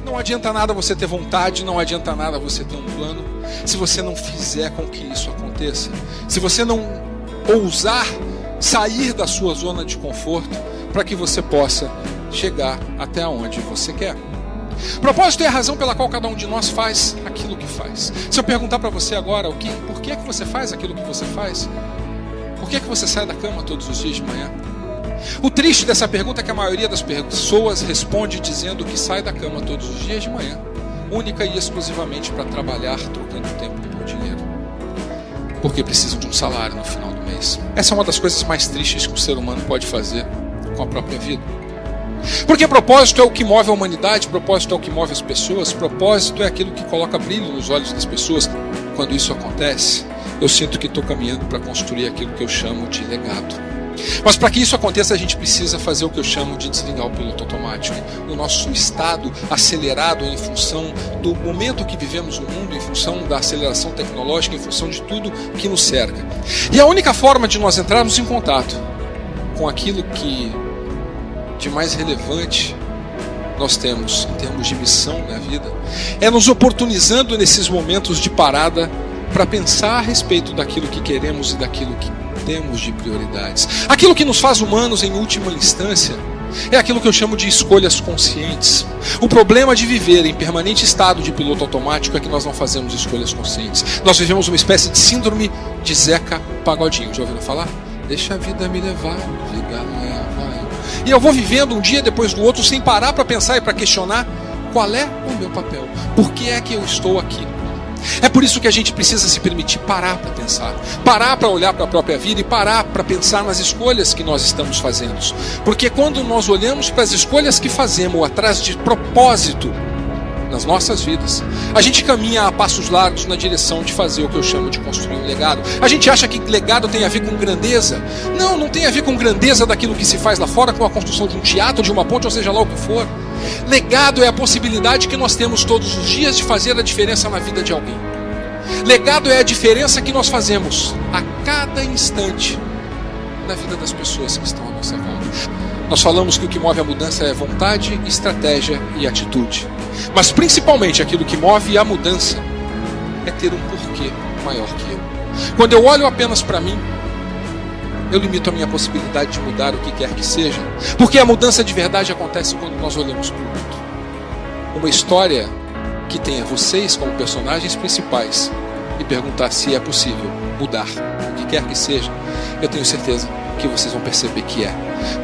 Não adianta nada você ter vontade, não adianta nada você ter um plano, se você não fizer com que isso aconteça. Se você não ousar sair da sua zona de conforto para que você possa chegar até onde você quer. Propósito é a razão pela qual cada um de nós faz aquilo que faz. Se eu perguntar para você agora por que é que você faz aquilo que você faz? Por que é que você sai da cama todos os dias de manhã? O triste dessa pergunta é que a maioria das pessoas responde dizendo que sai da cama todos os dias de manhã, única e exclusivamente para trabalhar, trocando tempo por dinheiro, porque precisam de um salário no final do mês. Essa é uma das coisas mais tristes que o ser humano pode fazer com a própria vida. Porque propósito é o que move a humanidade, propósito é o que move as pessoas, propósito é aquilo que coloca brilho nos olhos das pessoas. Quando isso acontece, eu sinto que estou caminhando para construir aquilo que eu chamo de legado. Mas para que isso aconteça, a gente precisa fazer o que eu chamo de desligar o piloto automático. O nosso estado acelerado em função do momento que vivemos no mundo, em função da aceleração tecnológica, em função de tudo que nos cerca. E a única forma de nós entrarmos em contato com aquilo que de mais relevante nós temos em termos de missão na vida é nos oportunizando nesses momentos de parada para pensar a respeito daquilo que queremos e daquilo que temos de prioridades. Aquilo que nos faz humanos em última instância é aquilo que eu chamo de escolhas conscientes. O problema de viver em permanente estado de piloto automático é que nós não fazemos escolhas conscientes. Nós vivemos uma espécie de síndrome de Zeca Pagodinho. Já ouviram falar? Deixa a vida me levar, vida leva. E eu vou vivendo um dia depois do outro sem parar para pensar e para questionar qual é o meu papel. Por que é que eu estou aqui? É por isso que a gente precisa se permitir parar para pensar, parar para olhar para a própria vida e parar para pensar nas escolhas que nós estamos fazendo. Porque quando nós olhamos para as escolhas que fazemos atrás de propósito nas nossas vidas, a gente caminha a passos largos na direção de fazer o que eu chamo de construir um legado. A gente acha que legado tem a ver com grandeza. Não, não tem a ver com grandeza daquilo que se faz lá fora, com a construção de um teatro, de uma ponte, ou seja lá o que for. Legado é a possibilidade que nós temos todos os dias de fazer a diferença na vida de alguém. Legado é a diferença que nós fazemos a cada instante na vida das pessoas que estão à nossa volta. Nós falamos que o que move a mudança é vontade, estratégia e atitude. Mas principalmente aquilo que move a mudança é ter um porquê maior que eu. Quando eu olho apenas para mim, eu limito a minha possibilidade de mudar o que quer que seja. Porque a mudança de verdade acontece quando nós olhamos para o mundo. Uma história que tenha vocês como personagens principais e perguntar se é possível mudar o que quer que seja, eu tenho certeza que vocês vão perceber que é.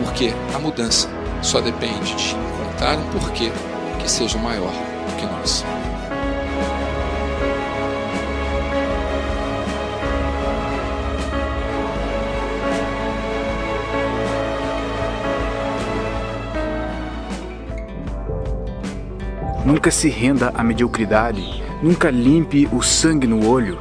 Porque a mudança só depende de encontrar um porquê que seja maior do que nós. Nunca se renda à mediocridade, nunca limpe o sangue no olho.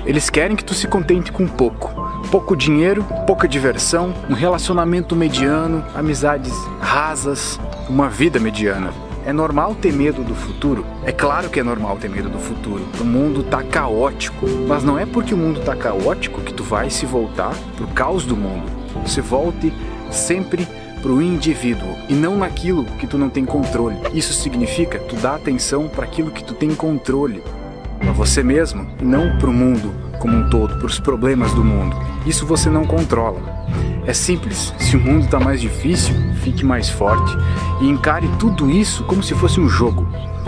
Eles querem que tu se contente com pouco. Pouco dinheiro, pouca diversão, um relacionamento mediano, amizades rasas, uma vida mediana. É normal ter medo do futuro? É claro que é normal ter medo do futuro. O mundo tá caótico, mas não é porque o mundo tá caótico que tu vai se voltar pro caos do mundo. Se volte sempre pro indivíduo e não naquilo que tu não tem controle. Isso significa tu dar atenção para aquilo que tu tem controle, para você mesmo e não pro mundo como um todo, para os problemas do mundo. Isso você não controla. É simples, se o mundo está mais difícil, fique mais forte e encare tudo isso como se fosse um jogo.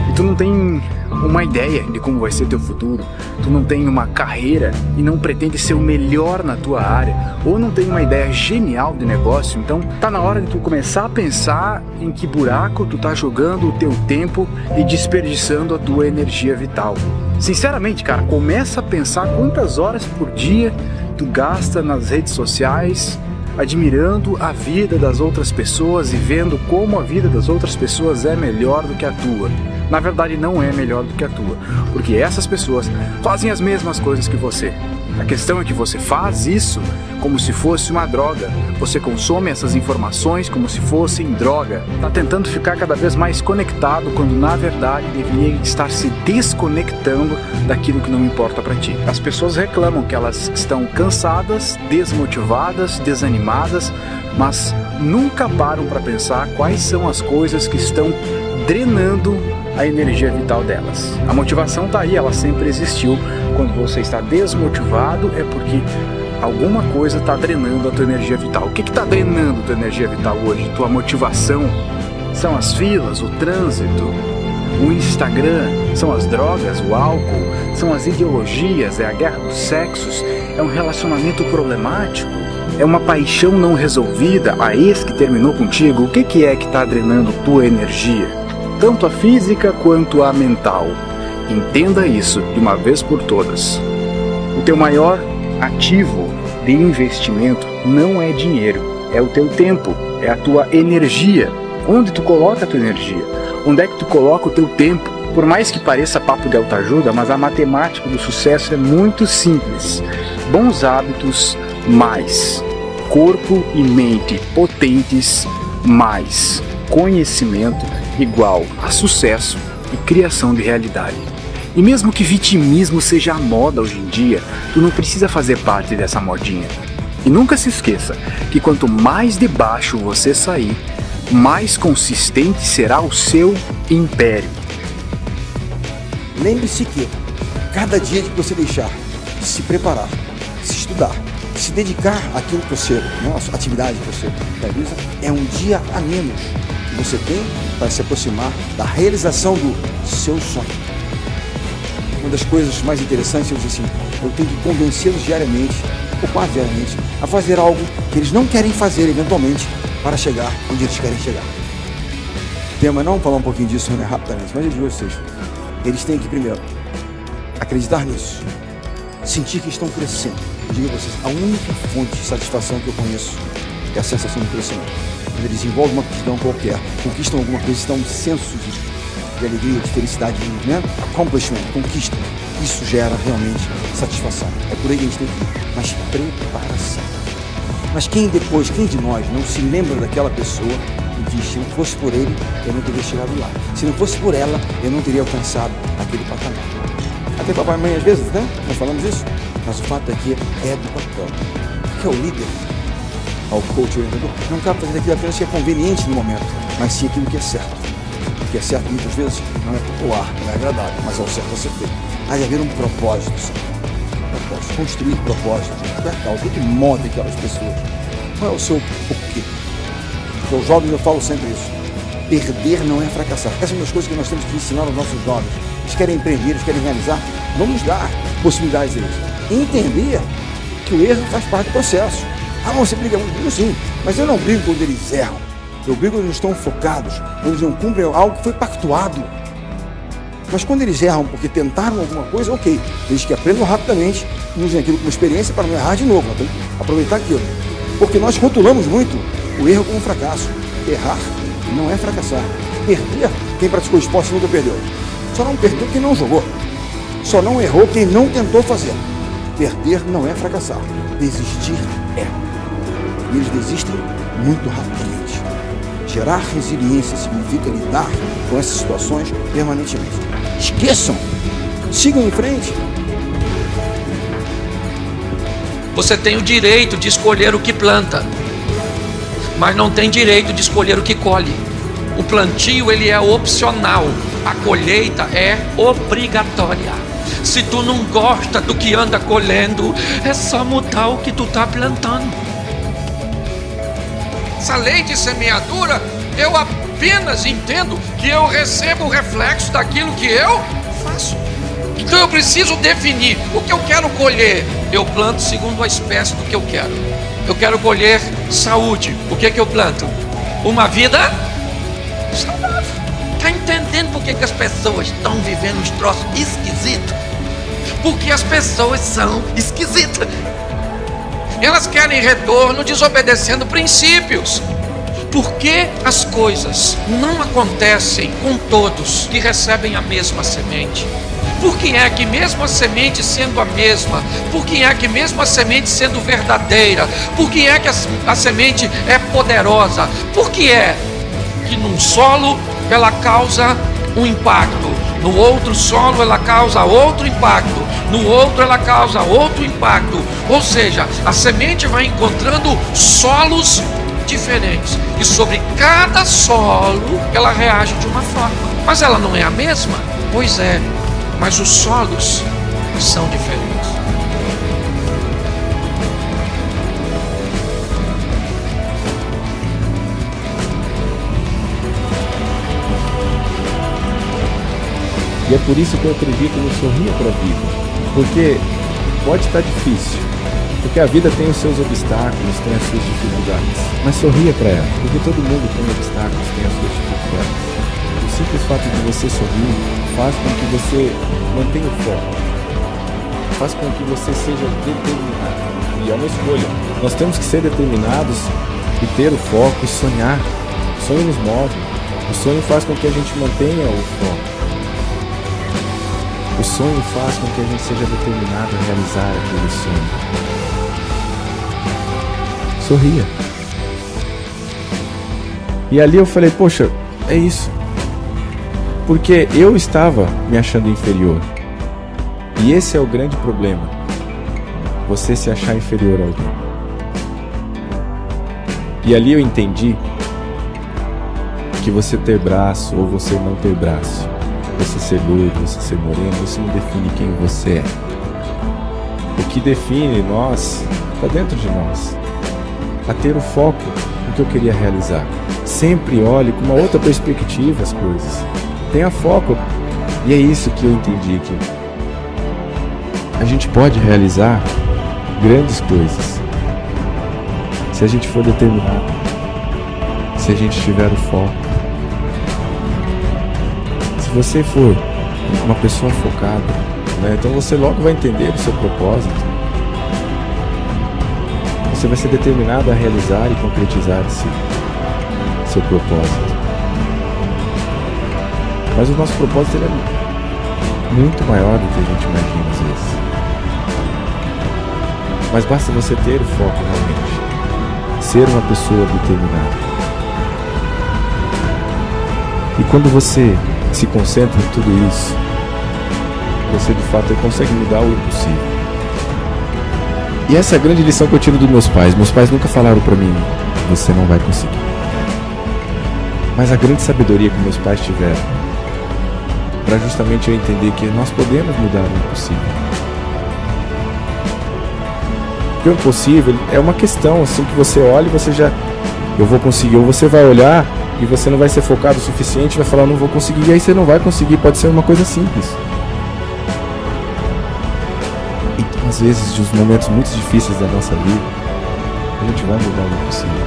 E tu não tem uma ideia de como vai ser teu futuro, tu não tem uma carreira e não pretende ser o melhor na tua área, ou não tem uma ideia genial de negócio, então tá na hora de tu começar a pensar em que buraco tu tá jogando o teu tempo e desperdiçando a tua energia vital. Sinceramente, cara, começa a pensar quantas horas por dia tu gasta nas redes sociais, admirando a vida das outras pessoas e vendo como a vida das outras pessoas é melhor do que a tua. Na verdade, não é melhor do que a tua, porque essas pessoas fazem as mesmas coisas que você. A questão é que você faz isso como se fosse uma droga. Você consome essas informações como se fossem droga. Está tentando ficar cada vez mais conectado quando na verdade deveria estar se desconectando daquilo que não importa para ti. As pessoas reclamam que elas estão cansadas, desmotivadas, desanimadas, mas nunca param para pensar quais são as coisas que estão drenando a energia vital delas. A motivação está aí, ela sempre existiu. Quando você está desmotivado é porque alguma coisa está drenando a tua energia vital. O que está drenando a tua energia vital hoje? Tua motivação? São as filas, o trânsito, o Instagram, são as drogas, o álcool, são as ideologias, é a guerra dos sexos, é um relacionamento problemático, é uma paixão não resolvida, a ex que terminou contigo. O que é que está drenando tua energia? Tanto a física quanto a mental. Entenda isso de uma vez por todas. O teu maior ativo de investimento não é dinheiro, é o teu tempo, é a tua energia. Onde tu coloca a tua energia? Onde é que tu coloca o teu tempo? Por mais que pareça papo de autoajuda, mas a matemática do sucesso é muito simples. Bons hábitos mais corpo e mente potentes mais conhecimento igual a sucesso e criação de realidade. E mesmo que vitimismo seja a moda hoje em dia, tu não precisa fazer parte dessa modinha. E nunca se esqueça que quanto mais de baixo você sair, mais consistente será o seu império. Lembre-se que cada dia que você deixar de se preparar, de se estudar, de se dedicar àquilo que você, a atividade que você realiza, é um dia a menos que você tem para se aproximar da realização do seu sonho. Uma das coisas mais interessantes é eu dizer assim, eu tenho que convencê-los diariamente, ou quase diariamente, a fazer algo que eles não querem fazer eventualmente para chegar onde eles querem chegar. O tema não falar um pouquinho disso rapidamente, mas eu digo a vocês, eles têm que primeiro acreditar nisso, sentir que estão crescendo. Eu digo a vocês, a única fonte de satisfação que eu conheço é a sensação de crescimento. Quando eles desenvolvem uma aptidão qualquer, conquistam alguma coisa, estão um senso de alegria, de felicidade, né? Accomplishment, conquista. Isso gera realmente satisfação. É por aí que a gente tem que ir. Mas preparação. Mas quem de nós não se lembra daquela pessoa e diz, se não fosse por ele, eu não teria chegado lá. Se não fosse por ela, eu não teria alcançado aquele patamar. Até papai e mãe às vezes, né? Nós falamos isso. Mas o fato é que é do papel. Que é o líder, ao coach orientador, não cabe fazer aquilo apenas que é conveniente no momento, mas sim aquilo que é certo. O que é certo muitas vezes não é popular, não é agradável, mas é o certo a ser feito. Há de haver um propósito, propósito, construir propósito, o que move aquelas pessoas? Qual é o seu porquê? Porque os jovens, eu falo sempre isso, perder não é fracassar. Essa é uma das coisas que nós temos que ensinar aos nossos jovens. Eles querem empreender, eles querem realizar, vamos dar possibilidades a eles. Entender que o erro faz parte do processo. Ah, você briga muito, brigo sim, mas eu não brigo quando eles erram. Eu brigo quando eles estão focados, quando eles não cumprem algo que foi pactuado. Mas quando eles erram porque tentaram alguma coisa, ok. Eles que aprendam rapidamente, usem aquilo como experiência para não errar de novo. Então, aproveitar aquilo. Porque nós rotulamos muito o erro como um fracasso. Errar não é fracassar. Perder, quem praticou esporte nunca perdeu. Só não perdeu quem não jogou. Só não errou quem não tentou fazer. Perder não é fracassar. Desistir é. E eles desistem muito rapidamente. Gerar resiliência significa lidar com essas situações permanentemente. Esqueçam. Sigam em frente. Você tem o direito de escolher o que planta, mas não tem direito de escolher o que colhe. O plantio, ele é opcional. A colheita é obrigatória. Se tu não gosta do que anda colhendo, é só mudar o que tu está plantando. Essa lei de semeadura, eu apenas entendo que eu recebo o reflexo daquilo que eu faço. Então eu preciso definir o que eu quero colher. Eu planto segundo a espécie do que eu quero. Eu quero colher saúde. O que é que eu planto? Uma vida saudável. Está entendendo por que as pessoas estão vivendo uns troços esquisitos? Porque as pessoas são esquisitas. Elas querem retorno desobedecendo princípios. Por que as coisas não acontecem com todos que recebem a mesma semente? Por que é que mesmo a semente sendo a mesma, por que é que mesmo a semente sendo verdadeira, por que é que a semente é poderosa, por que é que num solo ela causa um impacto, no outro solo ela causa outro impacto, no outro ela causa outro impacto? Ou seja, a semente vai encontrando solos diferentes, e sobre cada solo ela reage de uma forma. Mas ela não é a mesma? Pois é, mas os solos são diferentes. E é por isso que eu acredito no sorrir para a vida. Porque pode estar difícil. Porque a vida tem os seus obstáculos, tem as suas dificuldades. Mas sorria para ela. Porque todo mundo tem obstáculos, tem as suas dificuldades. O simples fato de você sorrir faz com que você mantenha o foco. Faz com que você seja determinado. E é uma escolha. Nós temos que ser determinados e ter o foco e sonhar. O sonho nos move. O sonho faz com que a gente mantenha o foco. O sonho faz com que a gente seja determinado a realizar aquele sonho. Sorria. E ali eu falei, poxa, é isso. Porque eu estava me achando inferior. E esse é o grande problema. Você se achar inferior a alguém. E ali eu entendi que você ter braço ou você não ter braço, você ser loiro, você ser moreno, isso não define quem você é. O que define nós está dentro de nós. A ter o foco no que eu queria realizar. Sempre olhe com uma outra perspectiva as coisas. Tenha foco. E é isso que eu entendi, que a gente pode realizar grandes coisas se a gente for determinado, se a gente tiver o foco. Se você for uma pessoa focada, né, então você logo vai entender o seu propósito. Você vai ser determinado a realizar e concretizar esse seu propósito. Mas o nosso propósito ele é muito maior do que a gente imagina às vezes. Mas basta você ter o foco realmente, ser uma pessoa determinada. E quando você se concentra em tudo isso, você de fato consegue mudar o impossível. E essa é a grande lição que eu tiro dos meus pais. Meus pais nunca falaram pra mim, você não vai conseguir. Mas a grande sabedoria que meus pais tiveram, para justamente eu entender que nós podemos mudar o impossível. Porque o impossível é uma questão assim que você olha e você já, eu vou conseguir, ou você vai olhar e você não vai ser focado o suficiente, vai falar, não vou conseguir, e aí você não vai conseguir, pode ser uma coisa simples. Então, às vezes, nos momentos muito difíceis da nossa vida, a gente vai mudar o impossível,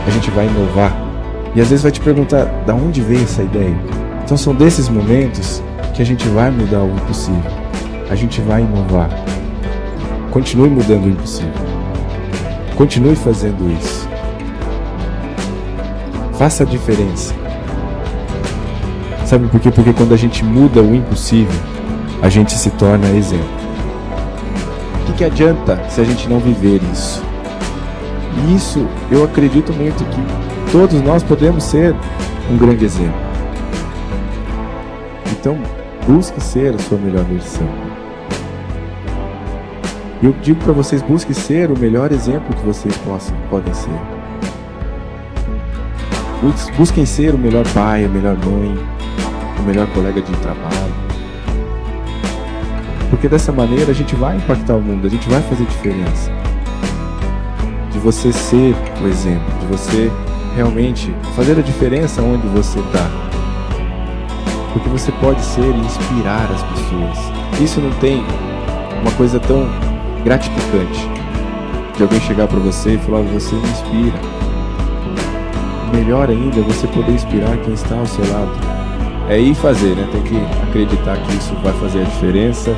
a gente vai inovar, e às vezes vai te perguntar, da onde veio essa ideia? Então são desses momentos que a gente vai mudar o impossível, a gente vai inovar. Continue mudando o impossível, continue fazendo isso. Faça a diferença. Sabe por quê? Porque quando a gente muda o impossível, a gente se torna exemplo. O que adianta se a gente não viver isso? E isso eu acredito muito que todos nós podemos ser um grande exemplo. Então, busque ser a sua melhor versão. E eu digo para vocês, busque ser o melhor exemplo que vocês podem ser. Busquem ser o melhor pai, a melhor mãe, o melhor colega de trabalho. Porque dessa maneira a gente vai impactar o mundo, a gente vai fazer diferença. De você ser o exemplo, de você realmente fazer a diferença onde você está. Porque você pode ser e inspirar as pessoas. Isso não tem uma coisa tão gratificante de alguém chegar para você e falar, você me inspira. Melhor ainda é você poder inspirar quem está ao seu lado. É ir fazer, né? Tem que acreditar que isso vai fazer a diferença